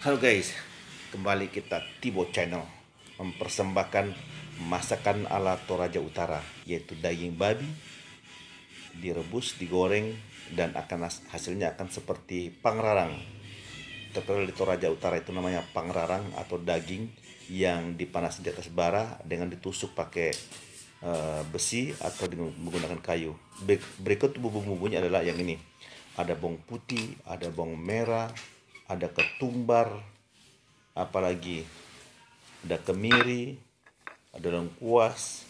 Halo guys, kembali kita Tibo Channel mempersembahkan masakan ala Toraja Utara, yaitu daging babi direbus, digoreng, dan hasilnya akan seperti pangrarang. Terkenal di Toraja Utara itu namanya pangrarang atau daging yang dipanas di atas bara dengan ditusuk pakai besi atau menggunakan kayu. Berikut bumbu-bumbunya adalah yang ini. Ada bawang putih, ada bawang merah, ada ketumbar, apalagi ada kemiri, ada lengkuas,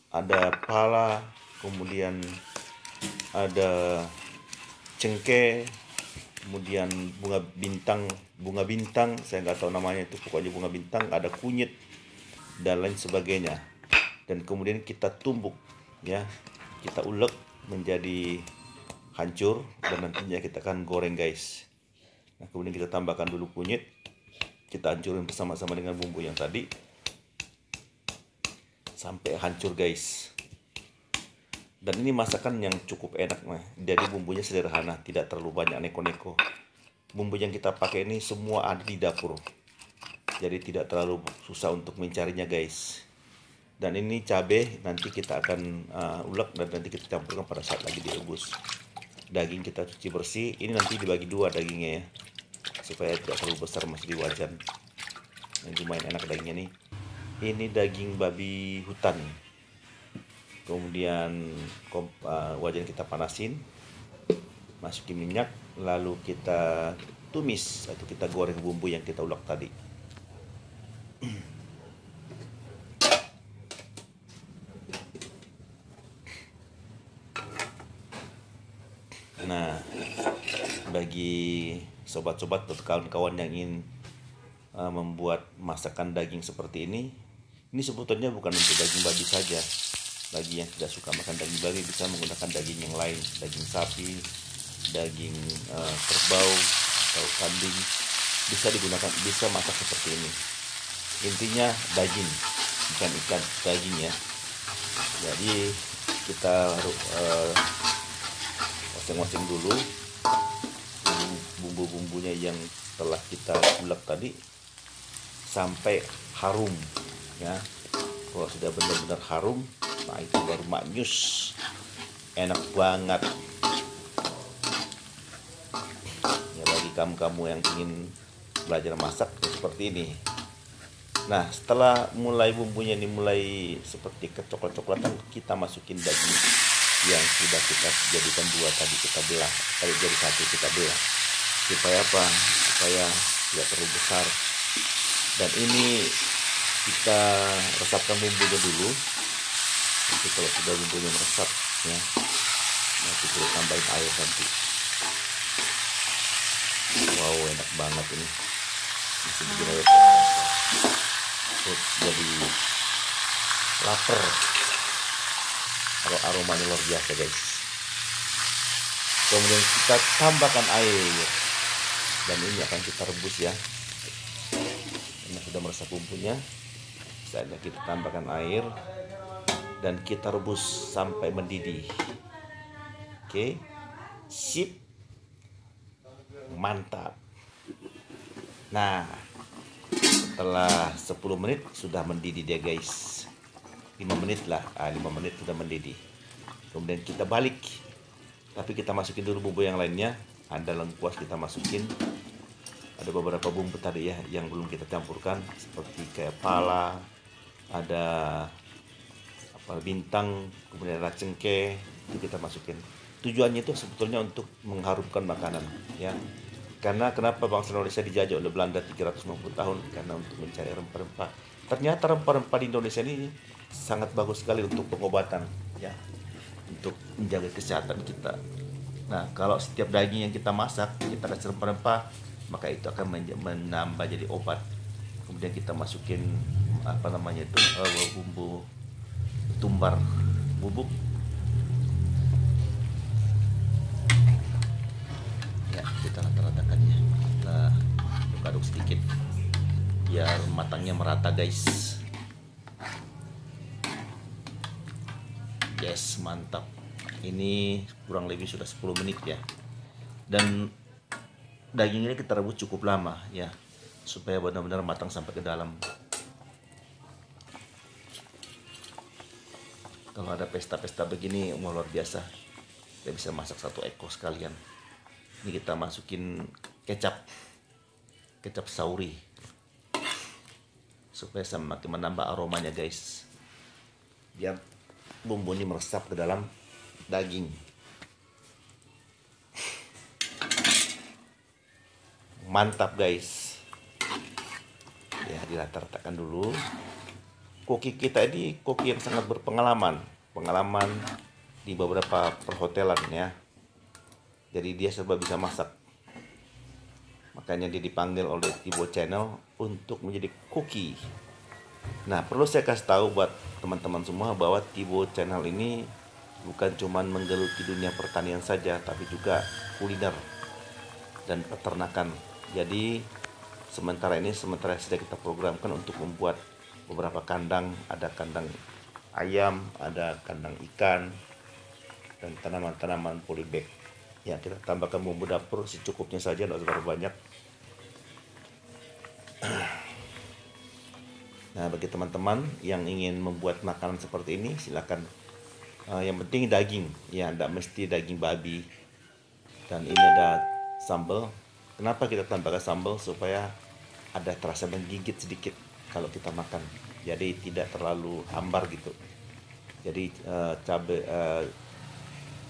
ada pala, kemudian ada cengkeh, kemudian bunga bintang, saya nggak tahu namanya itu, pokoknya bunga bintang, ada kunyit dan lain sebagainya. Dan kemudian kita tumbuk, ya, kita ulek menjadi hancur dan nantinya kita akan goreng guys. Nah, kemudian kita tambahkan dulu kunyit, kita hancurin bersama-sama dengan bumbu yang tadi sampai hancur guys. Dan ini masakan yang cukup enak, jadi bumbunya sederhana, tidak terlalu banyak neko-neko. Bumbu yang kita pakai ini semua ada di dapur, jadi tidak terlalu susah untuk mencarinya guys. Dan ini cabai nanti kita akan ulek dan nanti kita campurkan pada saat lagi direbus. Daging kita cuci bersih, ini nanti dibagi dua dagingnya ya, supaya tidak terlalu besar, masih di wajan. Ini lumayan enak dagingnya nih. Ini daging babi hutan. Kemudian wajan kita panasin, masukin minyak, lalu kita tumis atau kita goreng bumbu yang kita ulek tadi. Nah, bagi sobat-sobat atau kawan-kawan yang ingin membuat masakan daging seperti ini sebetulnya bukan untuk daging babi saja. Bagi yang tidak suka makan daging babi bisa menggunakan daging yang lain, daging sapi, daging kerbau atau kambing, bisa digunakan, bisa masak seperti ini. Intinya daging, bukan ikan, daging ya. Jadi kita oseng-oseng dulu bumbu-bumbunya yang telah kita ulek tadi sampai harum ya. Kalau sudah benar-benar harum, nah itu baru maknyus, enak banget ya bagi kamu-kamu yang ingin belajar masak seperti ini. Nah, setelah mulai bumbunya ini mulai seperti kecoklat-coklatan, kita masukin daging yang sudah kita jadikan dua tadi, kita belah, tadi jadi satu kita belah. Supaya apa? Supaya tidak terlalu besar. Dan ini kita resapkan bumbunya dulu. Nanti kalau sudah bumbunya meresap ya, nanti kita tambahin air nanti. Wow, enak banget ini. Bisa bikin air terus jadi lapar. Aromanya luar biasa guys. Kemudian kita tambahkan air dan ini akan kita rebus ya. Ini sudah meresap bumbunya, saatnya kita tambahkan air dan kita rebus sampai mendidih. Oke, sip, mantap. Nah, setelah 10 menit sudah mendidih dia guys. 5 menit lah, 5 menit sudah mendidih. Kemudian kita balik, tapi kita masukin dulu bumbu yang lainnya. Ada lengkuas kita masukin, ada beberapa bumbu tadi ya yang belum kita campurkan, seperti kayak pala, ada apa bintang, kemudian ada cengkeh, itu kita masukin. Tujuannya itu sebetulnya untuk mengharumkan makanan ya. Karena kenapa bangsa Indonesia dijajah oleh Belanda 350 tahun? Karena untuk mencari rempah-rempah. Ternyata rempah-rempah di Indonesia ini sangat bagus sekali untuk pengobatan ya, untuk menjaga kesehatan kita. Nah, kalau setiap daging yang kita masak kita kasih rempah-rempah, maka itu akan menambah jadi obat. Kemudian kita masukin apa namanya itu bumbu tumbar bubuk ya, kita rata-ratakannya, kita aduk-aduk sedikit biar matangnya merata guys. Yes, mantap. Ini kurang lebih sudah 10 menit ya. Dan daging ini kita rebus cukup lama ya. supaya benar-benar matang sampai ke dalam. Kalau ada pesta-pesta begini, luar biasa. Kita bisa masak 1 ekor sekalian. Ini kita masukin kecap sauri supaya semakin menambah aromanya guys, biar bumbu ini meresap ke dalam daging. Mantap guys. Ya, dirata-ratakan dulu. Koki kita ini koki yang sangat berpengalaman di beberapa perhotelan ya. Jadi dia serba bisa masak. Makanya dia dipanggil oleh Tibo Channel untuk menjadi koki. Nah, perlu saya kasih tahu buat teman-teman semua bahwa Tibo Channel ini bukan cuma menggeluti dunia pertanian saja, tapi juga kuliner dan peternakan. Jadi sementara sudah kita programkan untuk membuat beberapa kandang. Ada kandang ayam, ada kandang ikan, dan tanaman-tanaman polybag. Ya, kita tambahkan bumbu dapur secukupnya saja, tidak terlalu banyak. Nah, bagi teman-teman yang ingin membuat makanan seperti ini, silakan. Yang penting daging, ya, tidak mesti daging babi. Dan ini ada sambal. Kenapa kita tambahkan sambal? Supaya ada terasa menggigit sedikit kalau kita makan. Jadi tidak terlalu hambar gitu. Jadi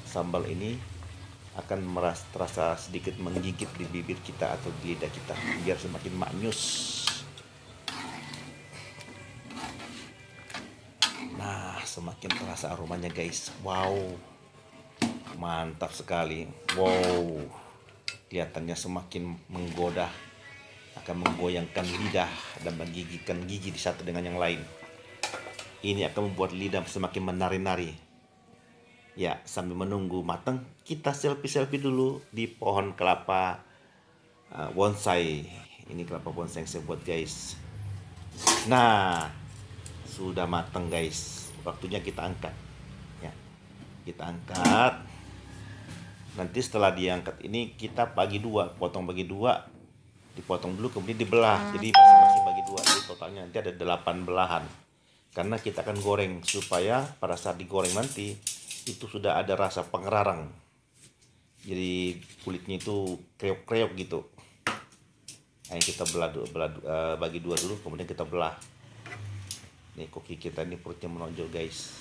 sambal ini akan terasa sedikit menggigit di bibir kita atau di lidah kita, biar semakin maknyus. Nah, semakin terasa aromanya guys. Wow, mantap sekali. Wow, kelihatannya semakin menggoda, akan menggoyangkan lidah dan menggigitkan gigi di satu dengan yang lain. Ini akan membuat lidah semakin menari-nari. Ya, sambil menunggu matang, kita selfie dulu di pohon kelapa bonsai. Ini kelapa bonsai yang saya buat guys. Nah, sudah matang guys. Waktunya kita angkat. Ya, kita angkat. Nanti setelah diangkat ini kita potong bagi dua. Dipotong dulu kemudian dibelah. Jadi masing-masing bagi dua. Jadi totalnya nanti ada 8 belahan. Karena kita akan goreng supaya pada saat digoreng nanti itu sudah ada rasa pengerarang. Jadi kulitnya itu kreok-kreok gitu. Nah, kita bagi dua dulu, kemudian kita belah. Nih koki kita ini perutnya menonjol guys.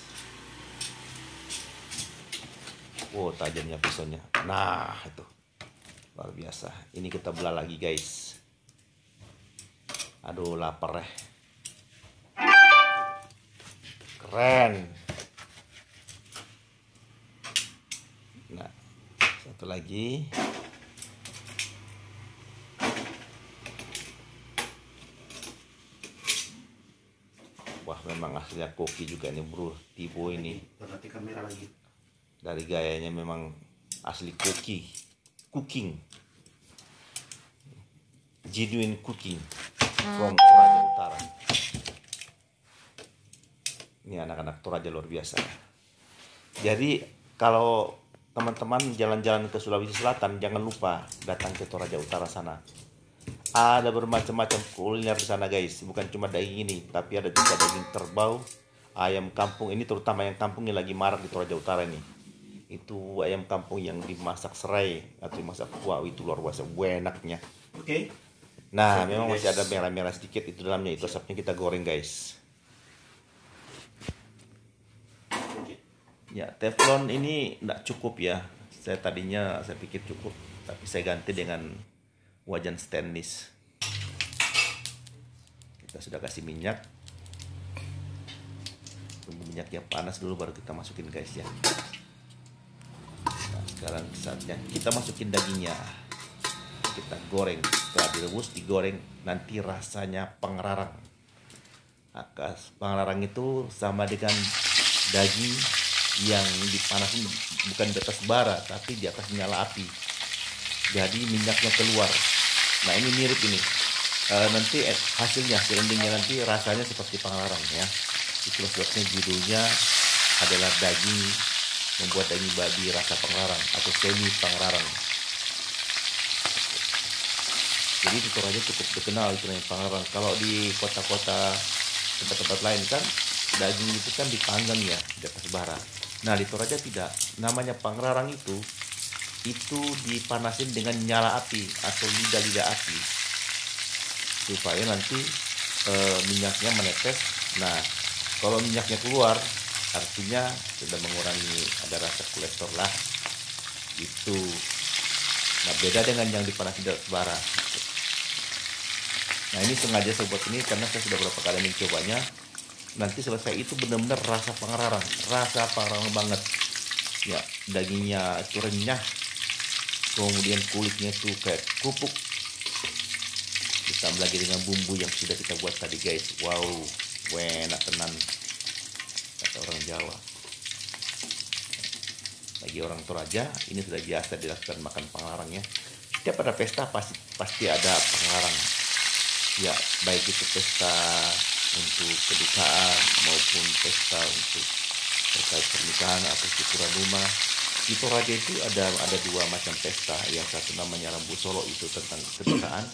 Wow, tajamnya pisaunya. Nah, itu luar biasa. Ini kita belah lagi guys. Aduh, lapar ya. Keren. Nah, satu lagi. Wah, memang aslinya koki juga nih bro, Tibo ini. Perhati kamera lagi. Dari gayanya memang asli koki, cooking, genuine cooking from Toraja Utara. Ini anak-anak Toraja luar biasa. Jadi kalau teman-teman jalan-jalan ke Sulawesi Selatan, jangan lupa datang ke Toraja Utara sana. Ada bermacam-macam kuliner di sana guys. Bukan cuma daging ini, tapi ada juga daging kerbau, ayam kampung. Ini terutama yang kampung yang lagi marak di Toraja Utara ini. Itu ayam kampung yang dimasak serai atau dimasak kuah, itu luar biasa enaknya. Oke. Nah, memang masih ada merah-merah sedikit itu dalamnya. Itu asapnya kita goreng guys. Ya, teflon ini tidak cukup ya. Saya pikir cukup, tapi saya ganti dengan wajan stainless. Kita sudah kasih minyak. Tunggu minyaknya panas dulu baru kita masukin guys ya. Nah, sekarang saatnya kita masukin dagingnya. Kita goreng. Setelah direbus, digoreng, nanti rasanya pengerarang. Pengerarang itu sama dengan daging yang dipanasin bukan di atas bara tapi di atas nyala api, jadi minyaknya keluar. Nah, ini mirip ini nanti hasil endingnya nanti rasanya seperti pengerarang ya. Itu sebabnya judulnya adalah membuat daging babi rasa pengerarang atau semi pengerarang. Jadi di Toraja cukup dikenal itu namanya Pangarang. Kalau di kota-kota tempat-tempat lain kan daging itu kan dipanggang ya di atas bara. Nah di Toraja tidak, namanya Pangarang itu dipanasin dengan nyala api atau lidah api supaya nanti minyaknya menetes. Nah kalau minyaknya keluar artinya sudah mengurangi ada rasa kolesterol lah itu. Nah beda dengan yang dipanasin di atas bara. Nah ini sengaja saya buat ini karena saya sudah beberapa kali mencobanya. Nanti selesai itu benar-benar rasa Pangarang banget ya. Dagingnya itu renyah, kemudian kulitnya tuh kayak kerupuk, ditambah lagi dengan bumbu yang sudah kita buat tadi guys. Wow, enak tenan kata orang Jawa. Bagi orang Toraja ini sudah biasa dilakukan makan Pangarang ya. Setiap ada pesta pasti ada Pangarang ya, baik itu pesta untuk kedukaan maupun pesta untuk terkait pernikahan atau syukuran rumah. Di Toraja itu ada dua macam pesta. Yang satu namanya Rambu Solo itu tentang kedukaan,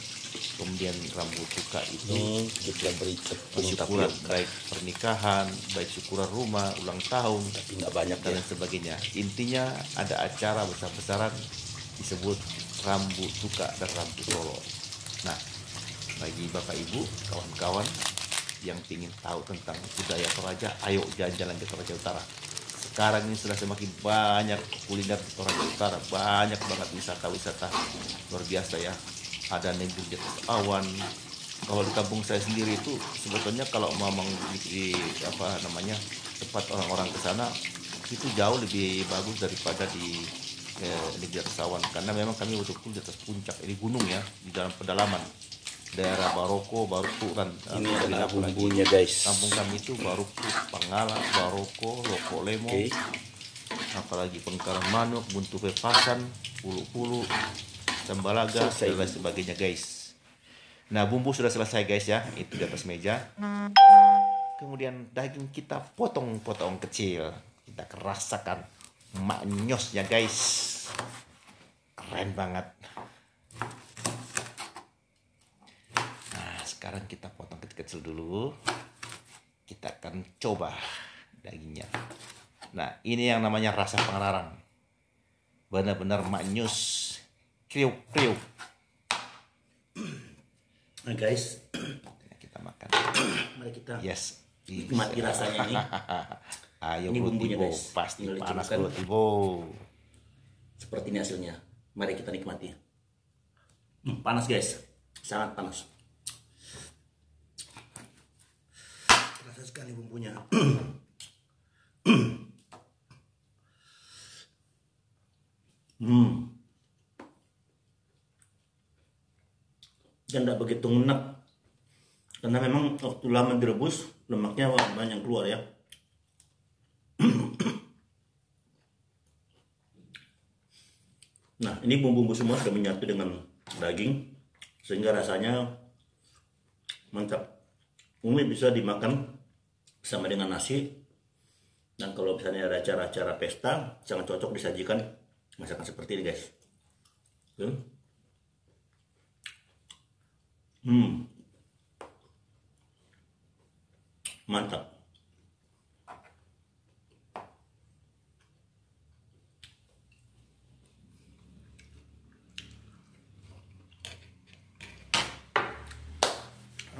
kemudian Rambu Tuka itu kita berikat syukuran, baik pernikahan, baik syukuran rumah, ulang tahun, tapi nggak banyak dan lain sebagainya. Intinya ada acara besar-besaran disebut Rambu Tuka dan Rambu Solo. Nah, bagi Bapak Ibu, kawan-kawan yang ingin tahu tentang budaya Toraja, ayo jalan-jalan ke Toraja Utara. Sekarang ini sudah semakin banyak kuliner di Toraja Utara, banyak banget wisata-wisata luar biasa ya. Ada nebul di atas awan. Kalau di kampung saya sendiri itu sebetulnya kalau memang di tempat orang-orang ke sana itu jauh lebih bagus daripada di negeri atas awan, karena memang kami betul-betul di atas puncak, ini gunung ya, di dalam pedalaman daerah Baroko, Baruku dan ini adalah bumbunya guys. Kampung kami itu Baruku, Pangala, Baroko, Loko Lemo, apalagi Pengkaran Manuk, Buntu Pepasan, Pulu-Pulu, Sambalaga, dan lain sebagainya guys. Nah bumbu sudah selesai guys ya, itu di atas meja. Kemudian daging kita potong-potong kecil, kita rasakan maknyosnya guys, keren banget. Sekarang kita potong kecil-kecil dulu. Kita akan coba dagingnya. Nah, ini yang namanya rasa Pangarang. Benar-benar maknyus, kriuk-kriuk. Nah guys, kita makan. Mari kita nikmati rasanya ini. Ayo ini bro bumbunya Tibo, guys. pasti Ini panas dicelupkan. bro Tibo. Seperti ini hasilnya. Mari kita nikmati. Panas guys, sangat panas. Terasa sekali bumbunya. Dan tidak begitu ngenak, karena memang waktu lama direbus lemaknya banyak keluar ya. Nah ini bumbu-bumbu semua sudah menyatu dengan daging sehingga rasanya mantap. Ini bisa dimakan sama dengan nasi, dan kalau misalnya ada acara-acara pesta sangat cocok disajikan masakan seperti ini guys. Mantap.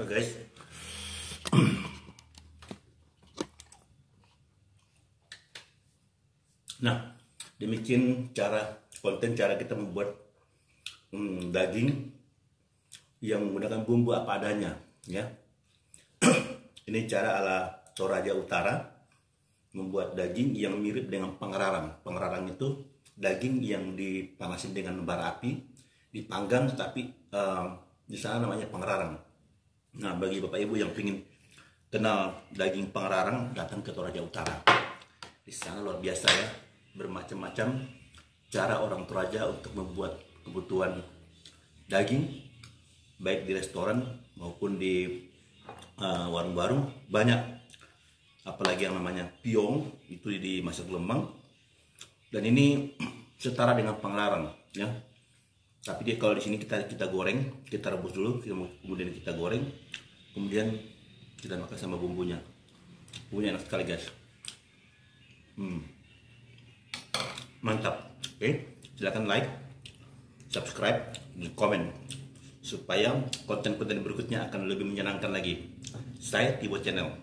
Oke guys. Nah, demikian cara kita membuat daging yang menggunakan bumbu apa adanya ya. Ini cara ala Toraja Utara membuat daging yang mirip dengan Pangarang. Pangarang itu daging yang dipanasin dengan bara api, dipanggang, tapi di sana namanya Pangarang. Nah, bagi Bapak Ibu yang ingin kenal daging Pangarang, datang ke Toraja Utara. Di sana luar biasa ya, bermacam-macam cara orang Toraja untuk membuat kebutuhan daging, baik di restoran maupun di warung-warung banyak. Apalagi yang namanya piong itu dimasak lemang, dan ini setara dengan Pangarang ya. Tapi dia kalau di sini kita goreng, kita rebus dulu, kemudian kita goreng, kemudian kita makan sama bumbunya. Bumbunya enak sekali guys. Mantap. Oke, silakan like, subscribe, dan komen supaya konten-konten berikutnya akan lebih menyenangkan lagi. Saya Tibo Channel.